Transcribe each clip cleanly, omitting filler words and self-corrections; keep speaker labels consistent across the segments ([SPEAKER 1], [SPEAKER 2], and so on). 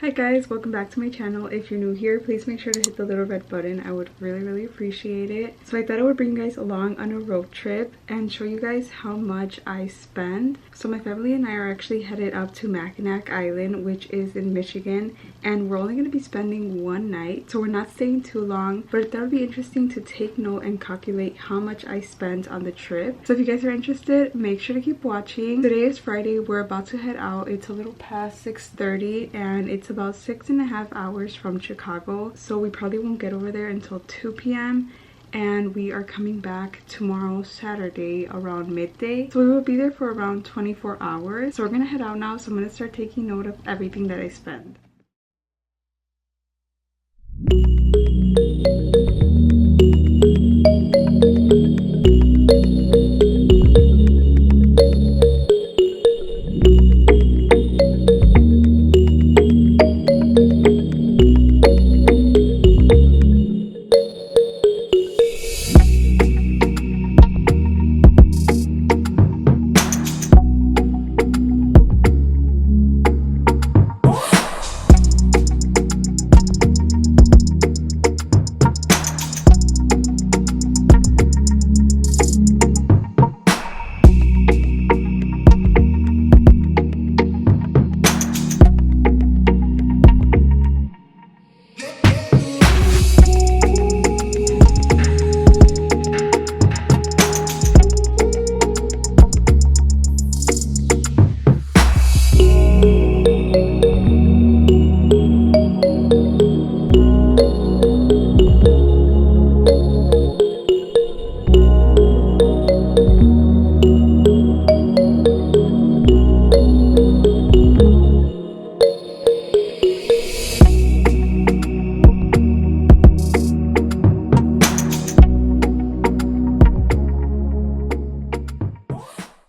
[SPEAKER 1] Hi guys, welcome back to my channel. If you're new here, please make sure to hit the little red button. I would really appreciate it. So I thought I would bring you guys along on a road trip and show you guys how much I spend. So my family and I are actually headed up to Mackinac Island, which is in Michigan, and we're only going to be spending one night, so we're not staying too long, but I thought it would be interesting to take note and calculate how much I spent on the trip. So if you guys are interested, make sure to keep watching. Today is Friday. We're about to head out. It's a little past 6:30 and it's about 6.5 hours from Chicago, so we probably won't get over there until 2 p.m. and we are coming back tomorrow, Saturday, around midday. So we will be there for around 24 hours. So we're gonna head out now, so I'm gonna start taking note of everything that I spend.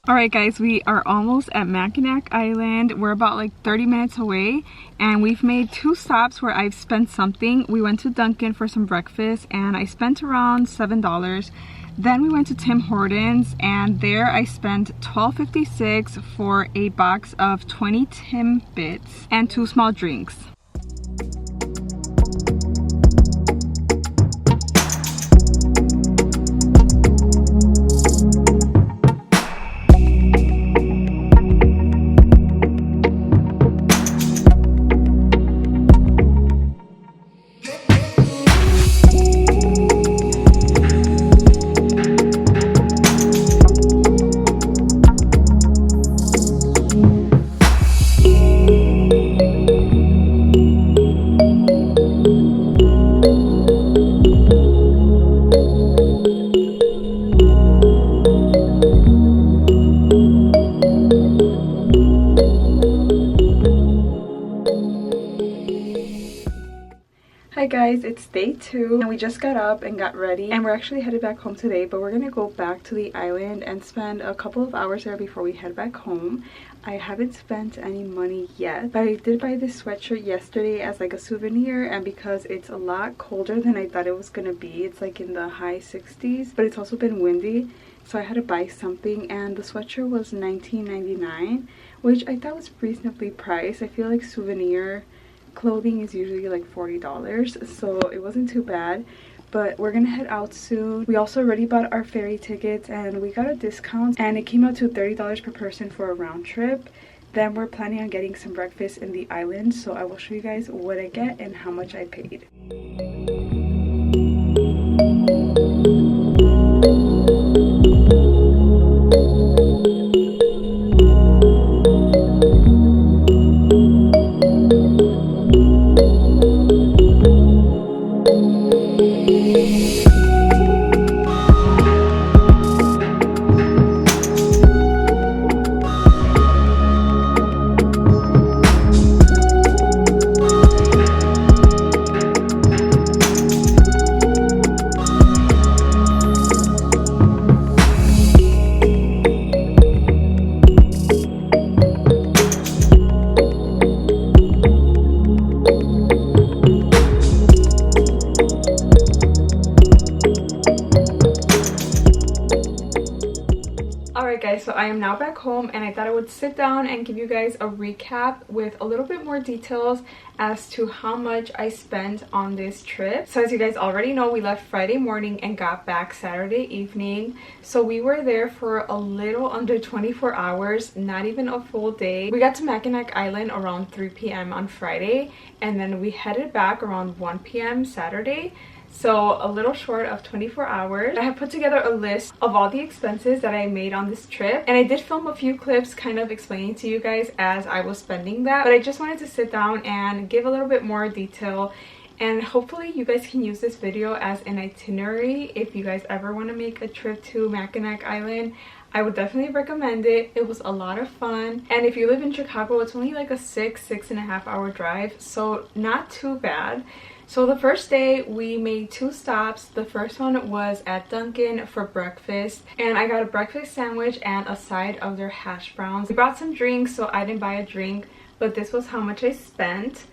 [SPEAKER 1] Alright guys, we are almost at Mackinac Island. We're about like 30 minutes away and we've made 2 stops where I've spent something. We went to Dunkin' for some breakfast and I spent around $7. Then we went to Tim Hortons and there I spent $12.56 for a box of 20 Timbits and 2 small drinks. Hi guys, it's day 2 and we just got up and got ready and we're actually headed back home today, but we're gonna go back to the island and spend a couple of hours there before we head back home. I haven't spent any money yet, but I did buy this sweatshirt yesterday as like a souvenir, and because it's a lot colder than I thought it was gonna be, it's like in the high 60s, but it's also been windy, so I had to buy something, and the sweatshirt was $19.99, which I thought was reasonably priced. I feel like souvenir clothing is usually like $40, so it wasn't too bad. But we're gonna head out soon. We also already bought our ferry tickets and we got a discount and it came out to $30 per person for a round trip. Then we're planning on getting some breakfast in the island, so I will show you guys what I get and how much I paid. guys, so I am now back home and I thought I would sit down and give you guys a recap with a little bit more details as to how much I spent on this trip. So as you guys already know, we left Friday morning and got back Saturday evening. So we were there for a little under 24 hours, not even a full day. We got to Mackinac Island around 3 p.m. on Friday, and then we headed back around 1 p.m. Saturday. So a little short of 24 hours. I have put together a list of all the expenses that I made on this trip, and I did film a few clips kind of explaining to you guys as I was spending that, but I just wanted to sit down and give a little bit more detail, and hopefully you guys can use this video as an itinerary if you guys ever want to make a trip to Mackinac Island. I would definitely recommend it. It was a lot of fun, and if you live in Chicago, it's only like a 6.5 hour drive, so not too bad. So the first day we made 2 stops. The first one was at Dunkin' for breakfast, and I got a breakfast sandwich and a side of their hash browns. We brought some drinks, so I didn't buy a drink, but this was how much I spent.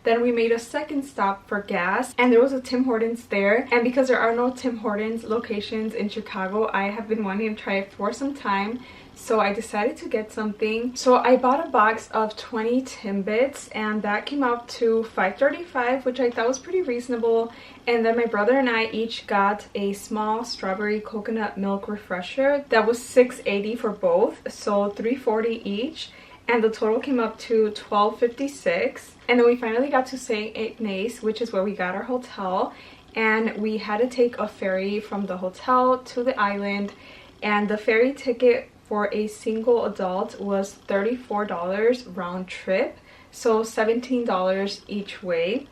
[SPEAKER 1] Then we made a second stop for gas, and there was a Tim Hortons there, and because there are no Tim Hortons locations in Chicago, I have been wanting to try it for some time, so I decided to get something. So I bought a box of 20 Timbits, and that came out to $5.35, which I thought was pretty reasonable. And then my brother and I each got a small strawberry coconut milk refresher that was $6.80 for both, so $3.40 each, and the total came up to $12.56. And then we finally got to St. Ignace, which is where we got our hotel, and we had to take a ferry from the hotel to the island, and the ferry ticket for a single adult was $34 round trip, so $17 each way.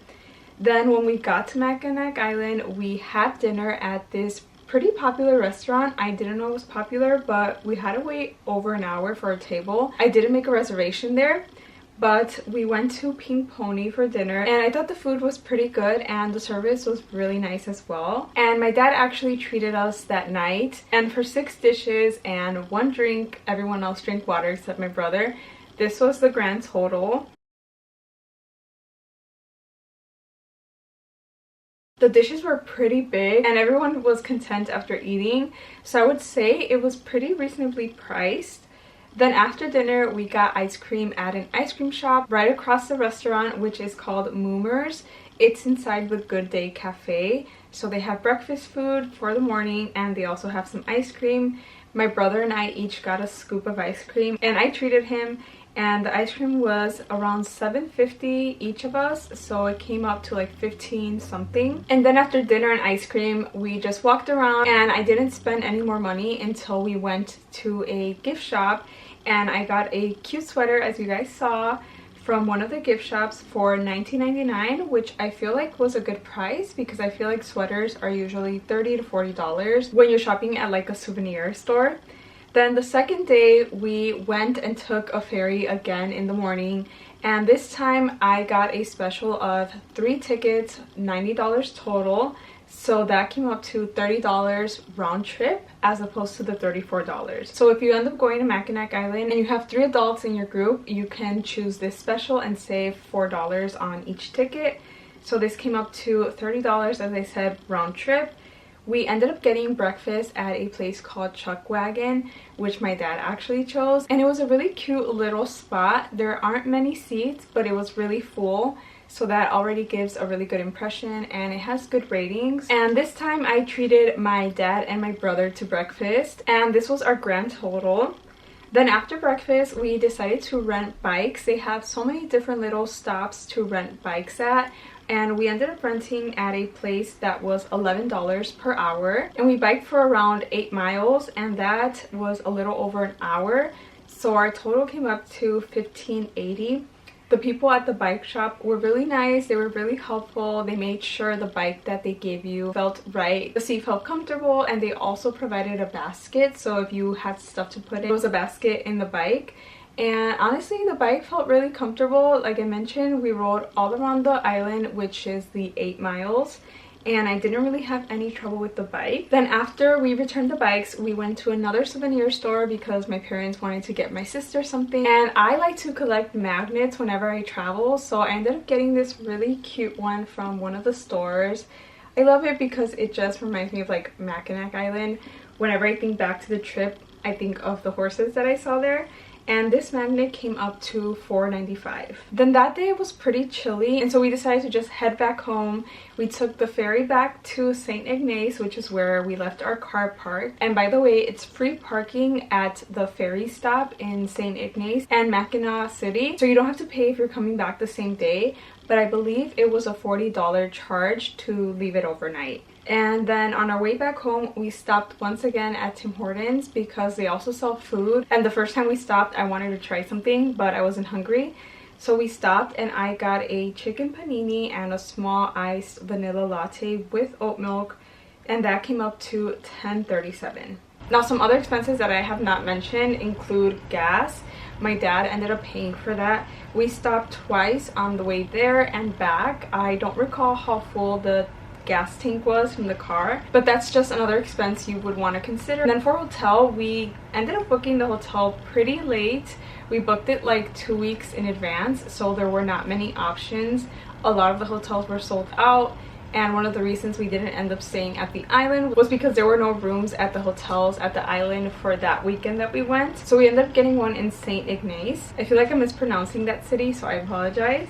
[SPEAKER 1] Then when we got to Mackinac Island, we had dinner at this pretty popular restaurant. I didn't know it was popular, but we had to wait over an hour for a table. I didn't make a reservation there, but we went to Pink Pony for dinner, and I thought the food was pretty good and the service was really nice as well. And my dad actually treated us that night, and for 6 dishes and 1 drink, everyone else drank water except my brother, this was the grand total. The dishes were pretty big and everyone was content after eating, so I would say it was pretty reasonably priced. Then after dinner, we got ice cream at an ice cream shop right across the restaurant, which is called Moomers. It's inside the Good Day Cafe. So they have breakfast food for the morning, and they also have some ice cream. My brother and I each got a scoop of ice cream, and I treated him, and the ice cream was around $7.50 each of us, so it came up to like 15 something. And then after dinner and ice cream, we just walked around, and I didn't spend any more money until we went to a gift shop, and I got a cute sweater, as you guys saw, from one of the gift shops for $19.99, which I feel like was a good price because I feel like sweaters are usually $30 to $40 when you're shopping at like a souvenir store. Then the second day, we went and took a ferry again in the morning, and this time I got a special of 3 tickets, $90 total. So that came up to $30 round trip as opposed to the $34. So if you end up going to Mackinac Island and you have 3 adults in your group, you can choose this special and save $4 on each ticket. So this came up to $30, as I said, round trip. We ended up getting breakfast at a place called Chuck Wagon, which my dad actually chose, and it was a really cute little spot. There aren't many seats, but it was really full, so that already gives a really good impression, and it has good ratings. And this time I treated my dad and my brother to breakfast, and this was our grand total. Then after breakfast, we decided to rent bikes. They have so many different little stops to rent bikes at, and we ended up renting at a place that was $11 per hour, and we biked for around 8 miles, and that was a little over an hour, so our total came up to $15.80. The people at the bike shop were really nice. They were really helpful. They made sure the bike that they gave you felt right, the seat felt comfortable, and they also provided a basket, so if you had stuff to put in, there was a basket in the bike. And honestly, the bike felt really comfortable. Like I mentioned, we rode all around the island, which is the 8 miles, and I didn't really have any trouble with the bike. Then after we returned the bikes, we went to another souvenir store because my parents wanted to get my sister something, and I like to collect magnets whenever I travel, so I ended up getting this really cute one from one of the stores. I love it because it just reminds me of like Mackinac Island. Whenever I think back to the trip, I think, of the horses that I saw there. And this magnet came up to $4.95. Then that day it was pretty chilly, and so we decided to just head back home. We took the ferry back to St. Ignace, which is where we left our car parked. And by the way, it's free parking at the ferry stop in St. Ignace and Mackinac City, so you don't have to pay if you're coming back the same day, but I believe it was a $40 charge to leave it overnight. And then on our way back home, we stopped once again at Tim Hortons because they also sell food. And the first time we stopped, I wanted to try something, but I wasn't hungry. So we stopped and I got a chicken panini and a small iced vanilla latte with oat milk. And that came up to $10.37. Now, some other expenses that I have not mentioned include gas. My dad ended up paying for that. We stopped twice on the way there and back. I don't recall how full the gas tank was from the car, but that's just another expense you would want to consider. And then for hotel, we ended up booking the hotel pretty late. We booked it like 2 weeks in advance, so there were not many options. A lot of the hotels were sold out, and one of the reasons we didn't end up staying at the island was because there were no rooms at the hotels at the island for that weekend that we went. So we ended up getting one in St. Ignace. I feel like I'm mispronouncing that city, so I apologize.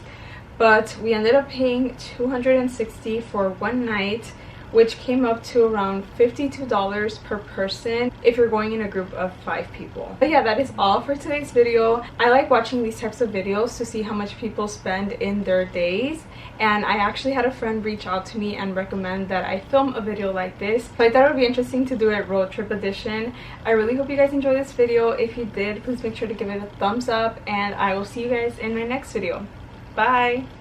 [SPEAKER 1] But we ended up paying $260 for one night, which came up to around $52 per person if you're going in a group of 5 people. But yeah, that is all for today's video. I like watching these types of videos to see how much people spend in their days, and I actually had a friend reach out to me and recommend that I film a video like this, so I thought it would be interesting to do a road trip edition. I really hope you guys enjoyed this video. If you did, please make sure to give it a thumbs up, and I will see you guys in my next video. Bye!